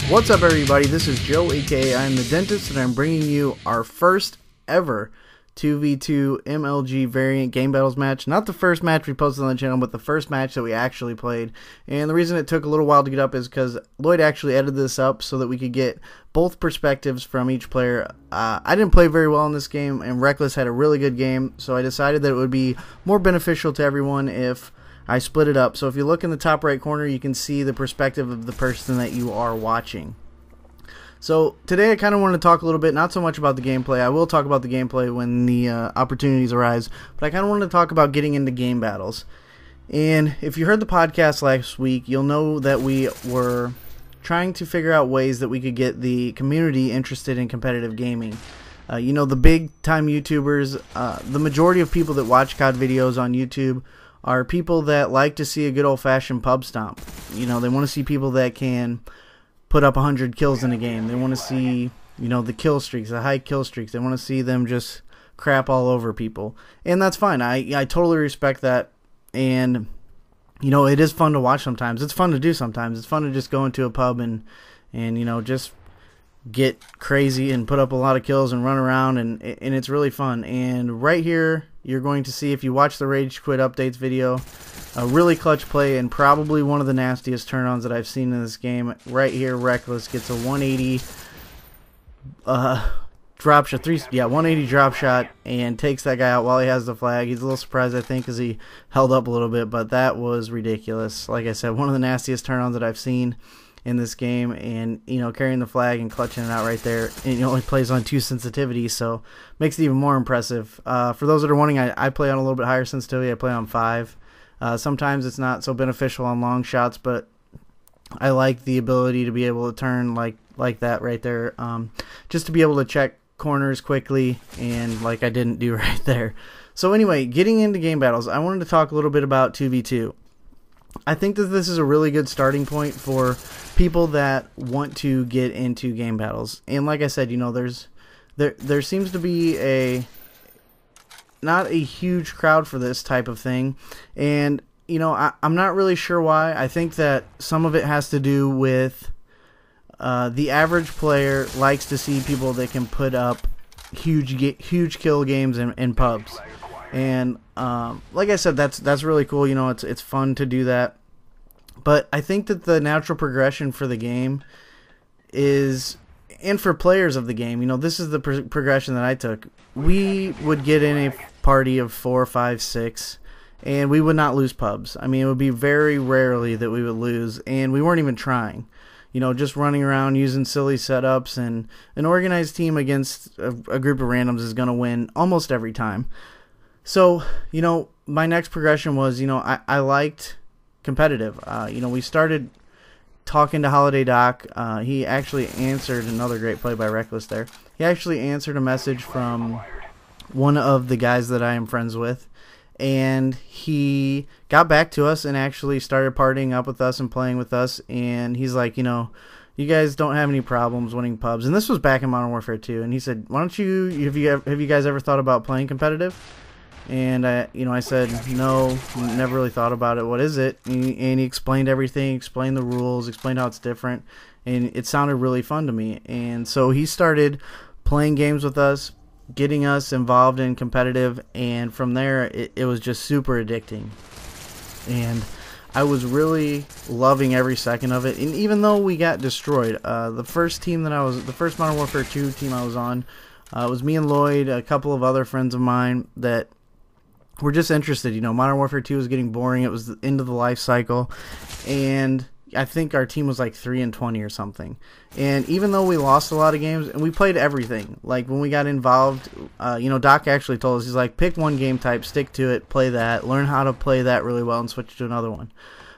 What's up, everybody? This is Joe, aka I'm the Dentist, and I'm bringing you our first ever 2v2 MLG variant game battles match. Not the first match we posted on the channel, but the first match that we actually played. And the reason it took a little while to get up is because Lloyd actually edited this up so that we could get both perspectives from each player. I didn't play very well in this game, and Reckless had a really good game, so I decided that it would be more beneficial to everyone if I split it up. So if you look in the top right corner, you can see the perspective of the person that you are watching. So today I kind of want to talk a little bit, not so much about the gameplay. I will talk about the gameplay when the opportunities arise, but I kind of wanted to talk about getting into game battles. And if you heard the podcast last week, you'll know that we were trying to figure out ways that we could get the community interested in competitive gaming. You know, the big time YouTubers, the majority of people that watch COD videos on YouTube are people that like to see a good old-fashioned pub stomp. You know, they want to see people that can put up 100 kills in a game. They want to see, you know, the kill streaks, the high kill streaks. They want to see them just crap all over people. And that's fine. I totally respect that. And, you know, it is fun to watch sometimes. It's fun to do sometimes. It's fun to just go into a pub and you know, just get crazy and put up a lot of kills and run around, and it's really fun. And right here you're going to see, if you watch the Rage Quit updates video, a really clutch play and probably one of the nastiest turn-ons that I've seen in this game. Right here, Reckless gets a 180 drop shot, 180 drop shot, and takes that guy out while he has the flag. He's a little surprised, I think, because he held up a little bit, but that was ridiculous. Like I said, one of the nastiest turn-ons that I've seen in this game, and you know, carrying the flag and clutching it out right there. And he only plays on 2 sensitivity, so makes it even more impressive. For those that are wondering, I play on a little bit higher sensitivity. I play on 5. Sometimes it's not so beneficial on long shots, but I like the ability to be able to turn like that right there, just to be able to check corners quickly, and like I didn't do right there. So anyway, getting into game battles, I wanted to talk a little bit about 2v2. I think that this is a really good starting point for people that want to get into game battles. And like I said, you know, there seems to be not a huge crowd for this type of thing. And, you know, I'm not really sure why. I think that some of it has to do with the average player likes to see people that can put up huge kill games in pubs. And like I said, that's really cool. You know, it's fun to do that. But I think that the natural progression for the game is, and for players of the game, you know, this is the progression that I took. We would get in a party of 4, 5, 6, and we would not lose pubs. I mean, it would be very rarely that we would lose, and we weren't even trying. You know, just running around using silly setups, and an organized team against a group of randoms is going to win almost every time. So, you know, my next progression was, you know, I liked competitive. You know, we started talking to Holiday Doc. He actually answered, another great play by Reckless there. He actually answered a message from one of the guys that I am friends with, and he got back to us and actually started partying up with us and playing with us. And he's like, you know, you guys don't have any problems winning pubs. And this was back in Modern Warfare 2. And he said, why don't you, have you guys ever thought about playing competitive? And you know, I said, no, never really thought about it. What is it? And he explained everything, explained the rules, explained how it's different, and it sounded really fun to me. And so he started playing games with us, getting us involved in competitive, and from there it was just super addicting. And I was really loving every second of it. And even though we got destroyed, the first Modern Warfare 2 team I was on, was me and Lloyd, a couple of other friends of mine that were just interested. You know, Modern Warfare 2 was getting boring. It was the end of the life cycle, and I think our team was like 3-20 or something. And even though we lost a lot of games, and we played everything, like when we got involved, you know, Doc actually told us, he's like, pick one game type, stick to it, play that, learn how to play that really well, and switch to another one.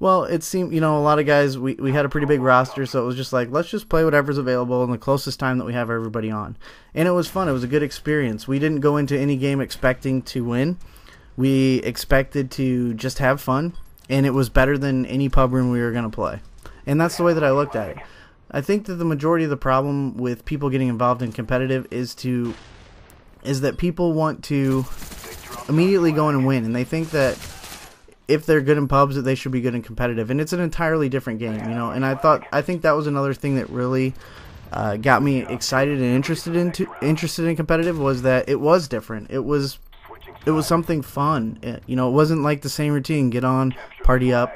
Well, it seemed, you know, a lot of guys, we had a pretty big roster, so it was just like, let's just play whatever's available in the closest time that we have everybody on. And it was fun. It was a good experience. We didn't go into any game expecting to win. We expected to just have fun, and it was better than any pub room we were going to play. And that's the way that I looked at it. I think that the majority of the problem with people getting involved in competitive is that people want to immediately go in and win, and they think that if they're good in pubs, that they should be good in competitive, and it's an entirely different game, you know. And I think that was another thing that really got me excited and interested in competitive, was that it was different. It was something fun. You know, it wasn't like the same routine: get on, party up,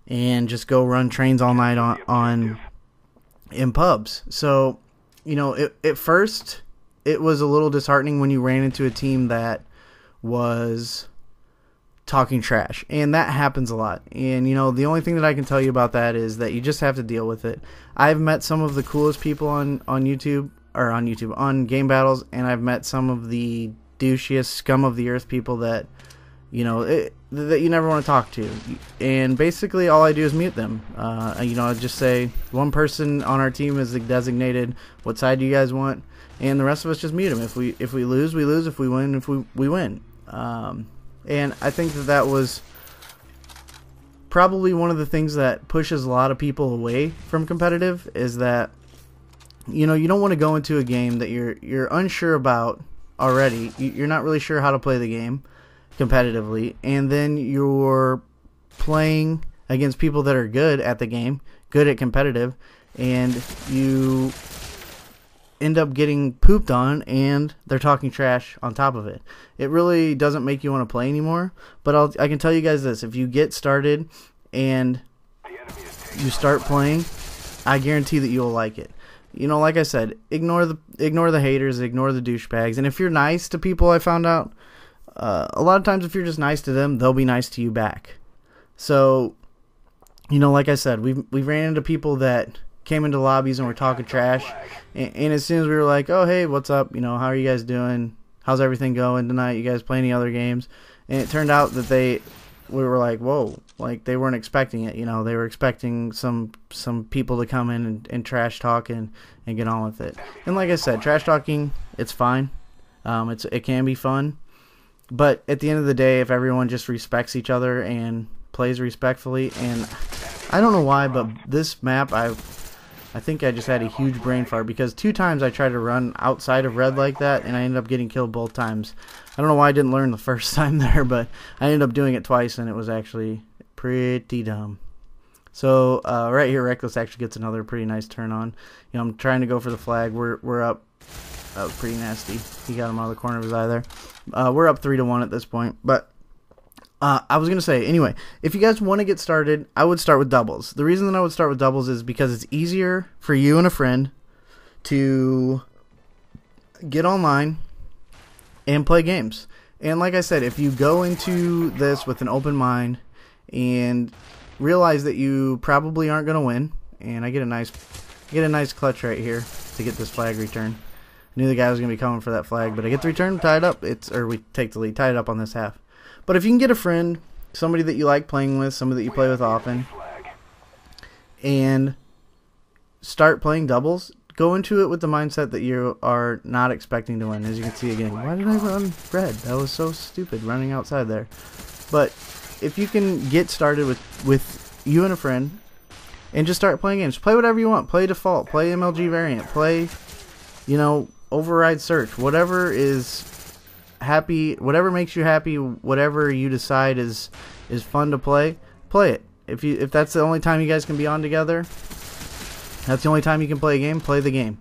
and just go run trains all night on in pubs. So, you know, at first it was a little disheartening when you ran into a team that was talking trash, and that happens a lot. And, you know, the only thing that I can tell you about that is that you just have to deal with it. I've met some of the coolest people on game battles, and I've met some of the douchiest scum of the earth people that, you know, that you never want to talk to. And basically all I do is mute them. You know, I just say one person on our team is designated, what side do you guys want, and the rest of us just mute them. If we lose, we lose. If we win, we win. And I think that was probably one of the things that pushes a lot of people away from competitive, is that, you know, you don't want to go into a game that you're unsure about already. You're not really sure how to play the game competitively, and then you're playing against people that are good at the game, good at competitive, and you end up getting pooped on, and they're talking trash on top of it. It really doesn't make you want to play anymore. But I can tell you guys this: if you get started and you start playing, I guarantee that you'll like it. You know, like I said, ignore the haters, ignore the douchebags, and if you're nice to people, I found out a lot of times if you're just nice to them, they'll be nice to you back. So, you know, like I said, we ran into people that came into lobbies and were talking trash, and as soon as we were like, oh, hey, what's up, you know, how are you guys doing, how's everything going tonight, you guys play any other games? And it turned out that we were like, whoa, like they weren't expecting it, you know. They were expecting some people to come in and trash talk and get on with it. And like I said, trash talking, it's fine. It can be fun, but at the end of the day, if everyone just respects each other and plays respectfully, and I don't know why, but this map, I think I just had a huge brain fart, because 2 times I tried to run outside of red like that, and I ended up getting killed both times. I don't know why I didn't learn the first time there, but I ended up doing it twice, and it was actually pretty dumb. So right here, Reckless actually gets another pretty nice turn on. You know, I'm trying to go for the flag. We're up. That was pretty nasty. He got him out of the corner of his eye there. We're up 3-1 at this point, but I was going to say, anyway, if you guys want to get started, I would start with doubles. The reason that I would start with doubles is because it's easier for you and a friend to get online and play games. And like I said, if you go into this with an open mind and realize that you probably aren't going to win, and I get a nice clutch right here to get this flag return. I knew the guy was going to be coming for that flag, but I get the return, tie it up. We take the lead, tie it up on this half. But if you can get a friend, somebody that you like playing with, somebody that you play with often, and start playing doubles, go into it with the mindset that you are not expecting to win. As you can see again, why did I run red? That was so stupid, running outside there. But if you can get started with you and a friend and just start playing games, play whatever you want. Play default, play MLG variant, play, you know, override search, whatever is happy, whatever makes you happy, whatever you decide is fun to play it. If that's the only time you guys can be on together, that's the only time you can play a game, play the game.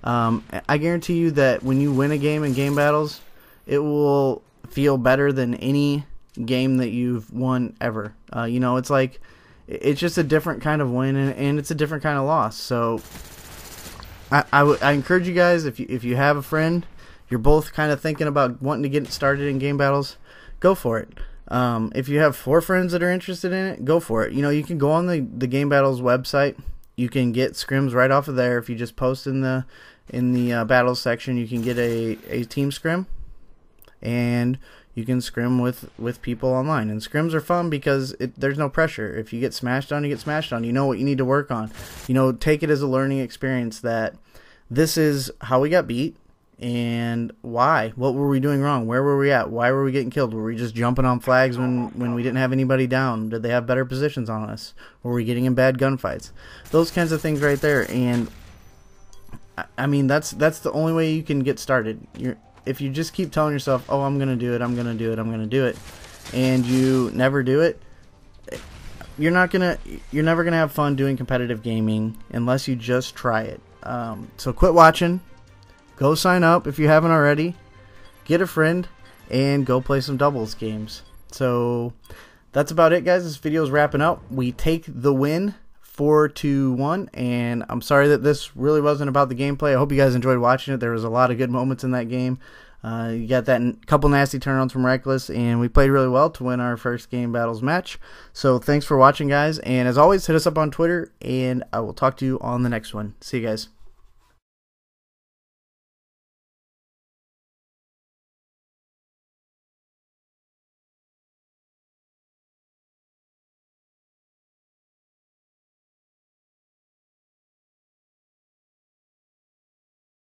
I guarantee you that when you win a game in game battles, it will feel better than any game that you've won ever. You know, it's like, it's just a different kind of win, and it's a different kind of loss. So I encourage you guys, if you have a friend, you're both kind of thinking about wanting to get started in game battles, go for it. If you have 4 friends that are interested in it, go for it. You know, you can go on the Game Battles website. You can get scrims right off of there. If you just post in the battles section, you can get a team scrim, and you can scrim with people online. And scrims are fun because there's no pressure. If you get smashed on, you get smashed on. You know what you need to work on. You know, take it as a learning experience that this is how we got beat. And why? What were we doing wrong? Where were we at? Why were we getting killed? Were we just jumping on flags when we didn't have anybody down? Did they have better positions on us? Were we getting in bad gunfights? Those kinds of things right there. And I mean, that's the only way you can get started. If you just keep telling yourself, oh, I'm going to do it, I'm going to do it, I'm going to do it, and you never do it, you're never gonna have fun doing competitive gaming unless you just try it. So quit watching, go sign up if you haven't already, get a friend, and go play some doubles games. So that's about it, guys. This video is wrapping up. We take the win 4-1, and I'm sorry that this really wasn't about the gameplay. I hope you guys enjoyed watching it. There was a lot of good moments in that game. You got that couple nasty turn-ons from Reckless, and we played really well to win our first game battles match. So thanks for watching, guys, and as always, hit us up on Twitter, and I will talk to you on the next one. See you guys.